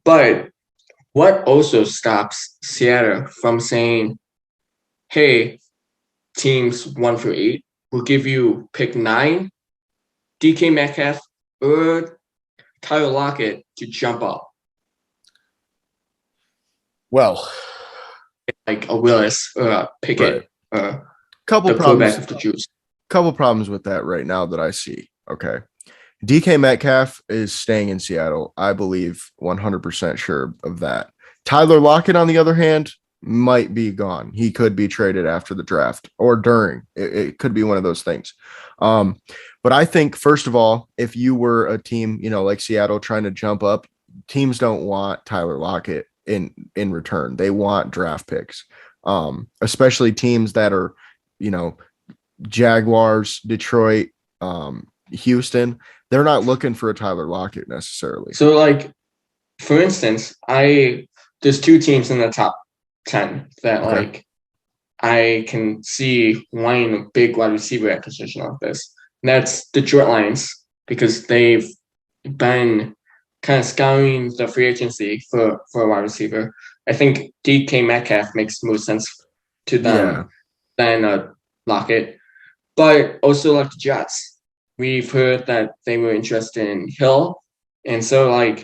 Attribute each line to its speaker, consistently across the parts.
Speaker 1: But what also stops Seattle from saying, hey, teams 1 through 8 will give you pick 9, DK Metcalf, or Tyler Lockett to jump up,
Speaker 2: Well,
Speaker 1: like a Willis or a
Speaker 2: right.
Speaker 1: Pickett, or
Speaker 2: Couple
Speaker 1: the quarterback
Speaker 2: problems.
Speaker 1: of the Jews.
Speaker 2: Couple problems with that right now that I see. Okay. DK Metcalf is staying in Seattle. I believe 100% sure of that. Tyler Lockett, on the other hand, might be gone. He could be traded after the draft or during. It could be one of those things. Um, but I think, first of all, if you were a team, like Seattle trying to jump up, teams don't want Tyler Lockett in return. They want draft picks, especially teams that are, you know, Jaguars, Detroit, Houston. They're not looking for a Tyler Lockett necessarily.
Speaker 1: So, like, for instance, there's 2 teams in the top 10 that
Speaker 2: Okay.
Speaker 1: I can see wanting a big wide receiver acquisition of this. And that's the Detroit Lions, because they've been kind of scouring the free agency for a wide receiver. I think DK Metcalf makes more sense to them
Speaker 2: Yeah.
Speaker 1: than Lockett. But also, like, the Jets, we've heard that they were interested in Hill. And so,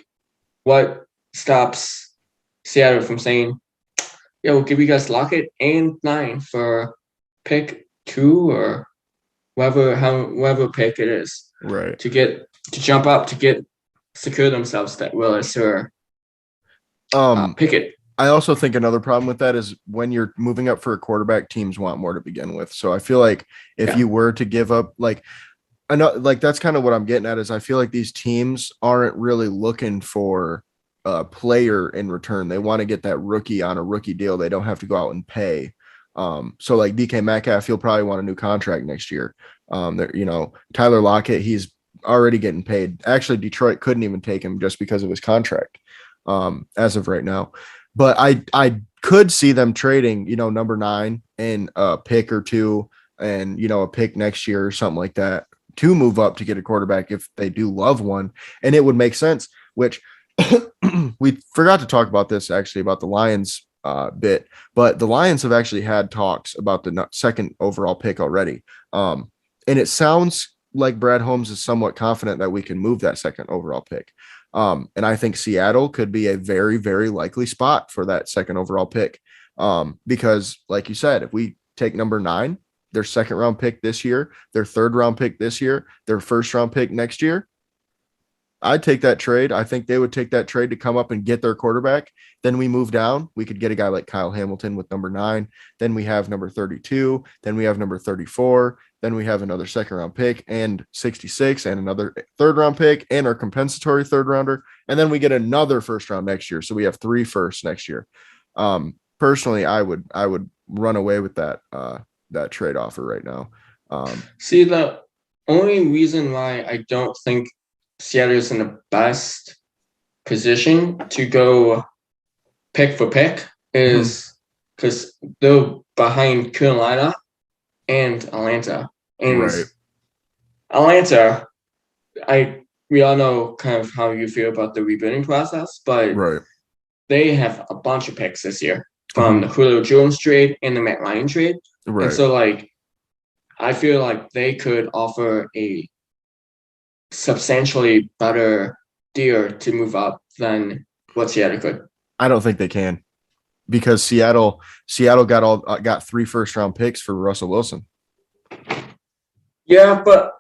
Speaker 1: what stops Seattle from saying, yeah, we'll give you guys Lockett and 9 for pick 2, or whatever pick it is,
Speaker 2: Right.
Speaker 1: to jump up to secure themselves that Willis or
Speaker 2: Um,
Speaker 1: Pickett.
Speaker 2: I also think another problem with that is when you're moving up for a quarterback, teams want more to begin with. So I feel like if
Speaker 1: Yeah.
Speaker 2: you were to give up, I know, that's kind of what I'm getting at is I feel like these teams aren't really looking for a player in return. They want to get that rookie on a rookie deal. They don't have to go out and pay. So like DK Metcalf, he'll probably want a new contract next year. Tyler Lockett, he's already getting paid. Actually, Detroit couldn't even take him just because of his contract, as of right now. But I could see them trading, number 9 and a pick or 2 and, a pick next year or something like that to move up to get a quarterback if they do love one. And it would make sense, which we forgot to talk about this actually about the Lions bit, but the Lions have actually had talks about the second overall pick already. And it sounds like Brad Holmes is somewhat confident that we can move that second overall pick. And I think Seattle could be a very, very likely spot for that second overall pick. Because like you said, if we take number 9, their second round pick this year, their third round pick this year, their first round pick next year, I'd take that trade. I think they would take that trade to come up and get their quarterback. Then we move down. We could get a guy like Kyle Hamilton with number 9. Then we have number 32. Then we have number 34. Then we have another second round pick and 66 and another third round pick and our compensatory third rounder. And then we get another first round next year. So we have 3 firsts next year. Personally, I would run away with that trade offer right now.
Speaker 1: See, the only reason why I don't think Seattle is in the best position to go pick for pick is because they're behind Carolina and Atlanta. And
Speaker 2: Right.
Speaker 1: Atlanta, we all know kind of how you feel about the rebuilding process, but
Speaker 2: Right.
Speaker 1: they have a bunch of picks this year from the Julio Jones trade and the Matt Ryan trade.
Speaker 2: Right.
Speaker 1: And so, I feel like they could offer a substantially better deal to move up than what Seattle could.
Speaker 2: I don't think they can because Seattle got 3 first round picks for Russell Wilson.
Speaker 1: Yeah, but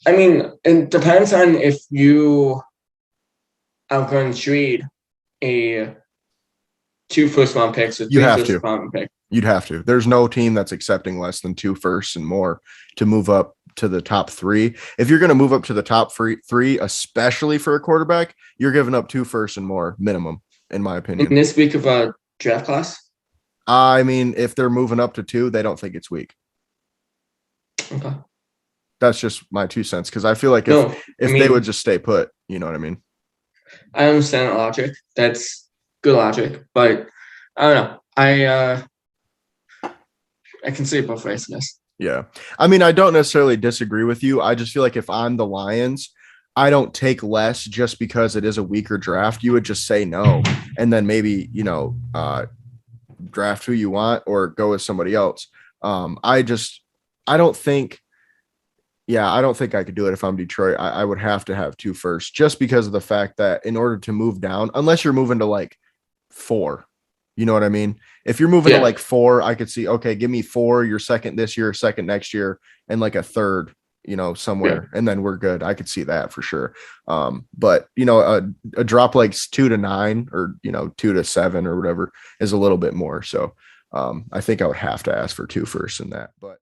Speaker 1: I mean, it depends on if you are going to trade a 2 first round picks or 3 first round picks.
Speaker 2: You'd have to. There's no team that's accepting less than 2 firsts and more to move up to the top 3. If you're going to move up to the top 3, especially for a quarterback, you're giving up 2 firsts and more minimum, in my opinion.
Speaker 1: In this week of a draft class?
Speaker 2: I mean, if they're moving up to 2, they don't think it's weak.
Speaker 1: Okay.
Speaker 2: That's just my 2 cents because I feel like if they would just stay put, you know what I mean?
Speaker 1: I understand that logic. That's good logic, but I don't know. I can see it both ways, I guess.
Speaker 2: Yeah. I mean, I don't necessarily disagree with you. I just feel like if I'm the Lions, I don't take less just because it is a weaker draft. You would just say no, and then maybe, draft who you want or go with somebody else. I just, I don't think, yeah, I don't think I could do it if I'm Detroit. I would have to have two first just because of the fact that in order to move down, unless you're moving to like four, you know what I mean? If you're moving to
Speaker 1: Yeah,
Speaker 2: like four, I could see, okay, give me four, your second this year, second next year, and like a third,
Speaker 1: yeah,
Speaker 2: somewhere, and then we're good. I could see that for sure. But a drop like 2 to 9 or 2 to 7 or whatever is a little bit more. So I think I would have to ask for two first in that. But